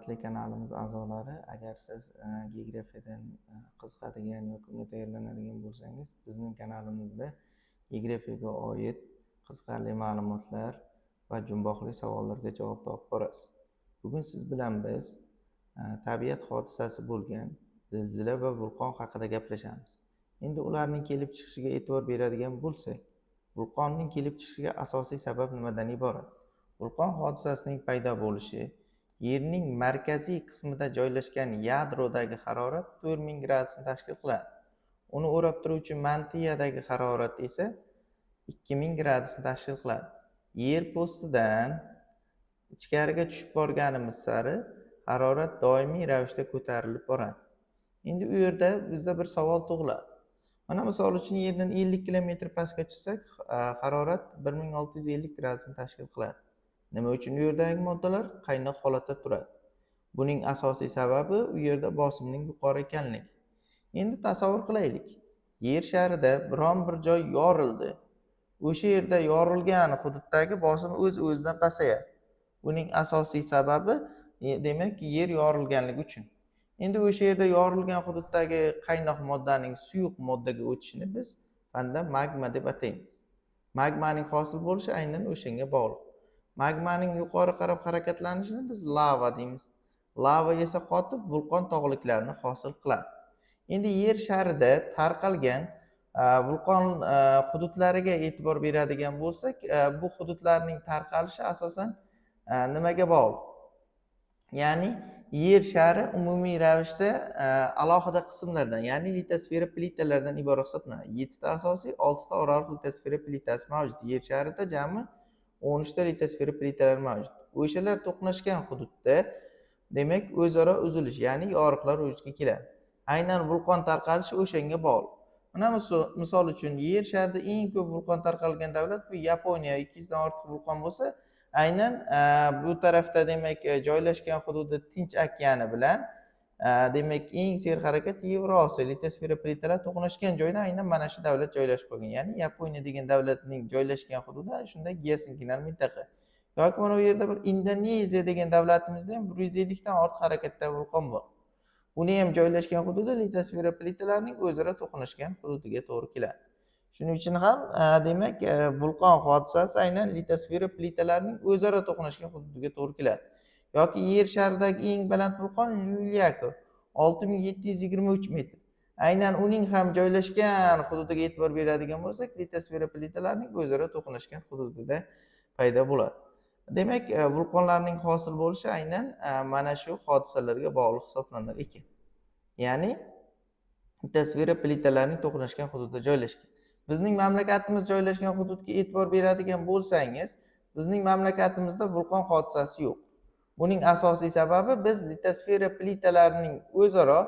hurmatli kanalimiz a'zolari, agar siz geografiyadan qiziqadigan yoki unga tayyorlanadigan bo'lsangiz, bizning kanalimizda geografiyaga oid qiziqarli ma'lumotlar va jumboqli savollarga javob topib borasiz. Bugun siz bilan biz tabiat hodisasi bo'lgan zilzila va vulqon haqida gaplashamiz. Endi ularning kelib chiqishiga e'tibor beradigan bo'lsak, vulqonning kelib chiqishiga asosiy sabab nimadan iborat? Vulqon hodisasining paydo bo'lishi Yerning markaziy qismida joylashgan yadrodagi harorat 4000 gradusni tashkil qiladi. Uni o'rab turuvchi mantiyadagi harorat esa 2000 gradusni tashkil qiladi. Yer postidan ichkariga tushib borganimiz sari harorat doimiy ravishda ko'tarilib boradi. Endi u yerda bizda bir savol tug'iladi. Mana misol uchun yerdan 50 kilometr pastga tushsak, harorat 1650 gradusni tashkil qiladi. Nima uchun u yerdagi moddalar qaynoq holatda turadi? Buning asosiy sababi u yerda bosimning yuqori ekanligi. Endi tasavvur qilaylik. Yer sharida biron bir joy yorildi. O'sha yerda yorilgan hududdagi bosim o'z-o'zidan pasayadi. Buning asosiy sababi demak yer yorilganligi uchun. Endi o'sha yerda yorilgan hududdagi qaynoq moddaning suyuq moddaga o'tishini biz fanda magma deb ataymiz. Magmaning hosil bo'lishi aynan o'shanga bog'liq. Magmaning yuqori qarab harakatlanishini biz lava deymiz. Lava esa qotib vulqon tog'liklarini hosil qiladi. Endi yer sharida tarqalgan vulqon hududlariga e'tibor beradigan bo'lsak, bu hududlarning tarqalishi asosan nimaga bog'liq? Ya'ni yer shari umumiy ravishda alohida qismlardan, ya'ni litosfera plitalardan iborat hisoblanadi. 7 ta asosiy, 6 ta oraliq litosfera plitasi mavjud. Yer sharida jami 13 ta litosfera plitalar mavjud. O'shalar to'qnashgan hududda demak o'zaro uzilish, ya'ni yoriqlar vujudga keladi. Aynan vulqon tarqalishi o'shanga bog'liq. Mana misol uchun yer sharida eng ko'p vulqon tarqalgan davlat bu Yaponiya, 200 dan ortiq vulqon bo'lsa, aynan bu tarafda demak joylashgan hududi Tinch okeani bilan demak eng serharakat Yevrosiyo litosfera plitalar to'qnashgan joyda aynan mana shu davlat joylashib qolgan. Ya'ni Yaponiya degan davlatning joylashgan hududi shunday geosinklinal mintaqa. Yoki mana u yerda bir Indoneziya degan davlatimizda ham 150 dan ortiq harakatda vulqon bor. Uni ham joylashgan hududi litosfera plitalarining o'zaro to'qnashgan hududiga to'g'ri keladi. Shuning uchun ham demak vulqon hodisasi aynan litosfera plitalarining o'zaro to'qnashgan hududiga to'g'ri keladi. Yoki yer sharidagi eng baland vulqon Lyulyako 6723 metr. Aynan uning ham joylashgan hududiga e'tibor beradigan bo'lsak, litosfera plitalarining o'zaro to'qnashgan hududida paydo bo'ladi. Demak, vulqonlarning hosil bo'lishi aynan mana shu hodisalarga bog'liq hisoblanar ekan. Ya'ni litosfera plitalarining to'qnashgan hududida joylashgan. Bizning mamlakatimiz joylashgan hududga e'tibor beradigan bo'lsangiz, bizning mamlakatimizda vulqon hodisasi yo'q. Buning asosiy sababi biz litosfera plitalarining o'zaro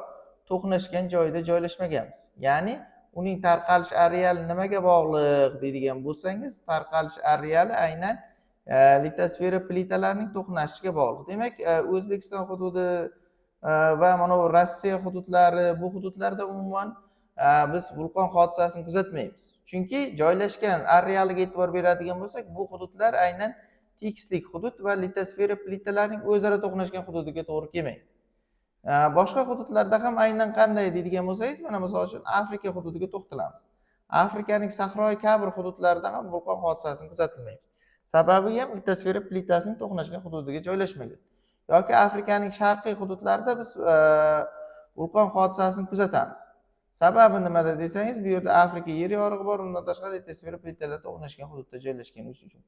to'qnashgan joyda joylashmaganmiz. Ya'ni uning tarqalish areali nimaga bog'liq deydigan bo'lsangiz, tarqalish areali aynan litosfera plitalarining to'qnashishiga bog'liq. Demak, O'zbekiston hududi va mana bu Rossiya hududlari, bu hududlarda umuman biz vulqon hodisasini kuzatmaymiz. Chunki joylashgan arealiga e'tibor beradigan bo'lsak, bu hududlar aynan tekstik hudud va litosfera plitalarining o'zaro to'qnashgan hududiga to'g'ri kelmaydi. Boshqa hududlarda ham aynan qanday deydigan bo'lsangiz, mana misol uchun Afrika hududiga to'xtalamiz. Afrikaning sahroyi kabr hududlarida ham vulqon hodisasini kuzatilmaydi. Sababi ham litosfera plitasining to'qnashgan hududiga joylashmagan. Yoki Afrikaning sharqiy hududlarida biz vulqon hodisasini kuzatamiz. Sababi nimada desangiz, bu yerda Afrika yer yorig'i bor, undan tashqari litosfera plitalar to'qnashgan hududda joylashgani uchun.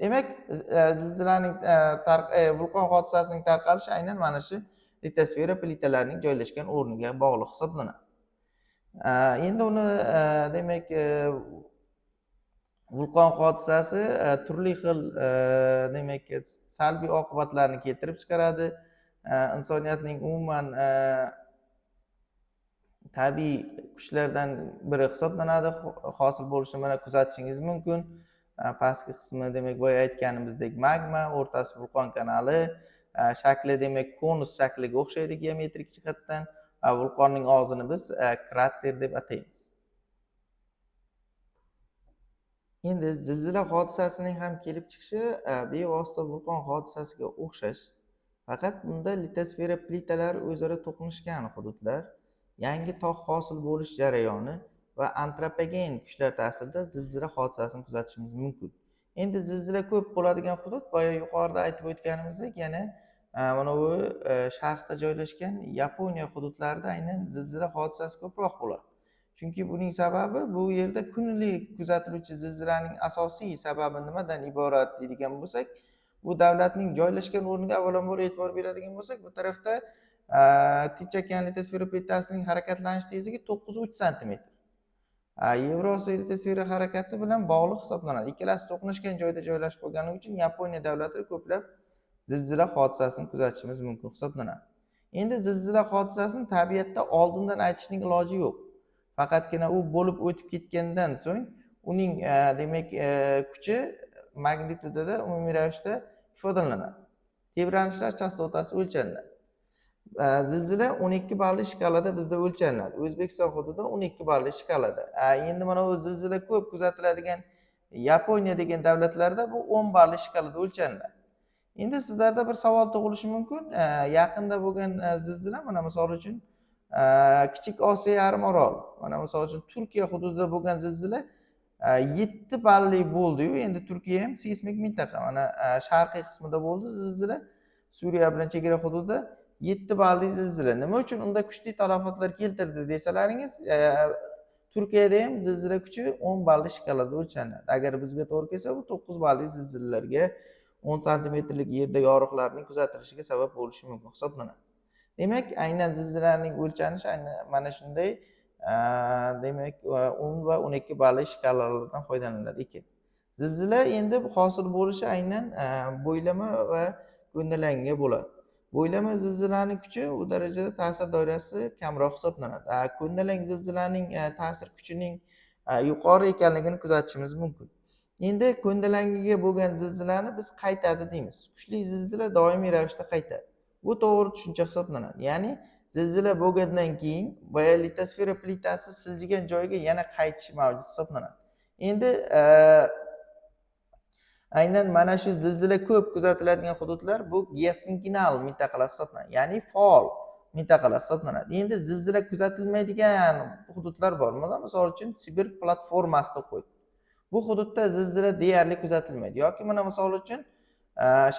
Demak, zilzilaning vulqon hodisasining tarqalishi aynan mana shu litosfera plitalarining joylashgan o'rniga bog'liq hisoblanadi. Endi uni demak vulqon hodisasi turli xil demak salbiy oqibatlarni keltirib chiqaradi. Insoniyatning umuman tabiiy kuchlardan biri hisoblanadi. Hosil bo'lishini mana kuzatishingiz mumkin. Pastki qismi demak boya aytganimizdek magma, o'rtasi vulqon kanali, shakli demak konus shakliga o'xshaydi geometrik jihatdan. Vulqonning og'zini biz krater deb ataymiz. Endi zilzila hodisasining ham kelib chiqishi bevosita vulqon hodisasiga o'xshash. Faqat bunda litosfera plitalari o'zaro to'qnashgan hududlar, yangi tog' hosil bo'lish jarayoni va antropogen kuchlar ta'sirida zilzila hodisasini kuzatishimiz mumkin. Endi zilzila ko'p bo'ladigan hudud boya yuqorida aytib o'tganimizdek, yana mana bu sharqda joylashgan Yaponiya hududlarida aynan zilzila hodisasi ko'proq bo'ladi. Chunki buning sababi bu yerda kunlik kuzatiluvchi zilzilaning asosiy sababi nimadan iborat deydigan bo'lsak, bu davlatning joylashgan o'rniga avvalambor e'tibor beradigan bo'lsak, bu tarafda Tinch okean litosfera plitasining harakatlanish tezligi 9,3 santimetr. Yevrosiyo litosfera harakati bilan bog'liq hisoblanadi. Ikkalasi to'qnashgan joyda joylashib bo'lganligi uchun Yaponiya davlati ko'plab zilzila hodisasini kuzatishimiz mumkin hisoblanadi. Endi zilzila hodisasini tabiatda oldindan aytishning iloji yo'q. Faqatgina u bo'lib o'tib ketgandan so'ng uning demak kuchi magnitudada umumiy ravishda ifodalanadi. Tebranishlar chastotasi o'lchaniladi. Zilzila 12 balli shkalada bizda o'lchaniladi. O'zbekiston hududida 12 balli shkalada. Endi mana bu zilzila ko'p kuzatiladigan Yaponiya degan davlatlarda bu 10 balli shkalada o'lchaniladi. Endi sizlarda bir savol tug'ilishi mumkin. Yaqinda bo'lgan zilzila, mana misol uchun Kichik Osiyo yarim oroli, mana misol uchun Turkiya hududida bo'lgan zilzila 7 balli bo'ldi-yu. Endi Turkiya ham seysmik mintaqa. Mana sharqiy qismida bo'ldi zilzila. Suriya bilan chegara hududida 7 balli zilzila. Nima uchun unda kuchli talafotlar keltirdi desalaringiz, Turkiyada ham zilzila kuchi 10 balli shkalada o'lchanadi. Agar bizga to'g'ri kelsa, bu 9 balli zilzilalarga 10 santimetrlik yerda yoriqlarning kuzatilishiga sabab bo'lishi mumkin hisoblanadi. Demak, aynan zilzilaning o'lchanishi aynan mana shunday demak 10 va 12 balli shkalalardan foydalanilar ekan. Zilzila endi hosil bo'lishi aynan bo'ylama va ko'ndalangiga bo'ladi. Bo'ylama zilzilaning kuchi u darajada ta'sir doirasi kamroq hisoblanadi. Ko'ndalang zilzilaning ta'sir kuchining yuqori ekanligini kuzatishimiz mumkin. Endi ko'ndalangiga bo'lgan zilzilani biz qaytadi deymiz. Kuchli zilzila doimiy ravishda qaytadi. Bu to'g'ri tushuncha hisoblanadi. Ya'ni zilzila bo'lgandan keyin boya litosfera plitasi siljigan joyga yana qaytish mavjud hisoblanadi. Endi aynan mana shu zilzila ko'p kuzatiladigan hududlar bu geosinkinal mintaqalar hisoblanadi. Ya'ni faol mintaqalar hisoblanadi. Endi zilzila kuzatilmaydigan hududlar bor. Misol uchun Sibir platformasida qo'y. Bu hududda zilzila deyarli kuzatilmaydi. Yoki mana misol uchun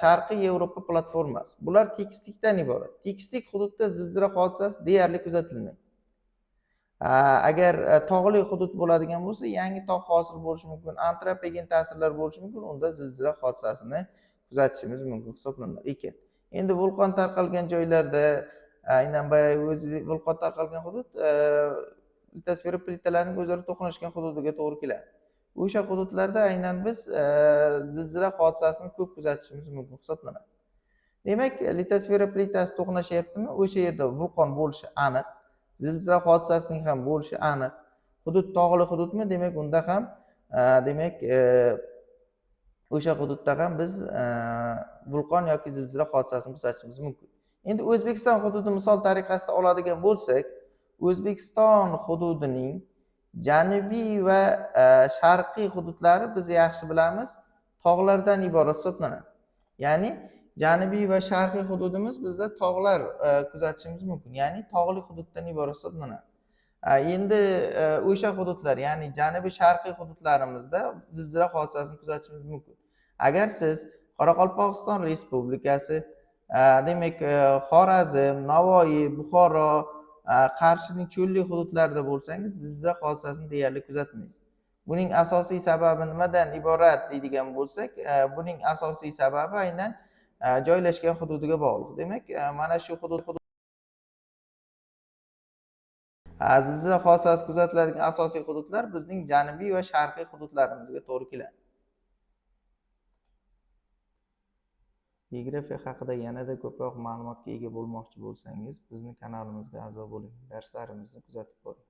Sharqiy Yevropa platformasi. Bular tekislikdan iborat. Tekislik hududda zilzila hodisasi deyarli kuzatilmaydi. Agar tog'li hudud bo'ladigan bo'lsa, yangi tog' hosil bo'lishi mumkin, antropogen ta'sirlar bo'lishi mumkin, unda zilzila hodisasini kuzatishimiz mumkin hisoblanar ekan. Endi vulqon tarqalgan joylarda, aynan boya o'zi vulqon tarqalgan hudud litosfera plitalarining o'zaro to'qnashgan hududiga to'g'ri keladi. O'sha hududlarda aynan biz zilzila hodisasini ko'p kuzatishimiz mumkin hisoblanadi. Demak, litosfera plitasi to'qnashyaptimi, o'sha yerda vulqon bo'lishi aniq. Zilzila hodisasining ham bo'lishi aniq. Hudud tog'li hududmi? Demak, unda ham demak o'sha hududda ham biz vulqon yoki zilzila hodisasini kuzatishimiz mumkin. Endi O'zbekiston hududi misol tariqasida oladigan bo'lsak, O'zbekiston hududining janubiy va sharqiy hududlari biz yaxshi bilamiz, tog'lardan iborat hisoblanadi. Ya'ni janubiy va sharqiy hududimiz bizda tog'lar kuzatishimiz mumkin. Ya'ni tog'li hududdan iborat hisoblanadi. Endi o'sha hududlar, ya'ni janubiy sharqiy hududlarimizda zilzila hodisasini kuzatishimiz mumkin. Agar siz Qoraqalpog'iston Respublikasi, demak Xorazm, Navoiy, Buxoro, Qarshining cho'llik hududlarida bo'lsangiz, zilzila hodisasini deyarli kuzatmaysiz. Buning asosiy sababi nimadan iborat deydigan bo'lsak, buning asosiy sababi aynan joylashgan hududiga bog'liq. Demak, mana shu hudud zilzila hodisasi kuzatiladigan asosiy hududlar bizning janubiy va sharqiy hududlarimizga to'g'ri keladi. Geografiya haqida yanada ko'proq ma'lumotga ega bo'lmoqchi bo'lsangiz, bizning kanalimizga a'zo bo'ling. Darslarimizni kuzatib boring.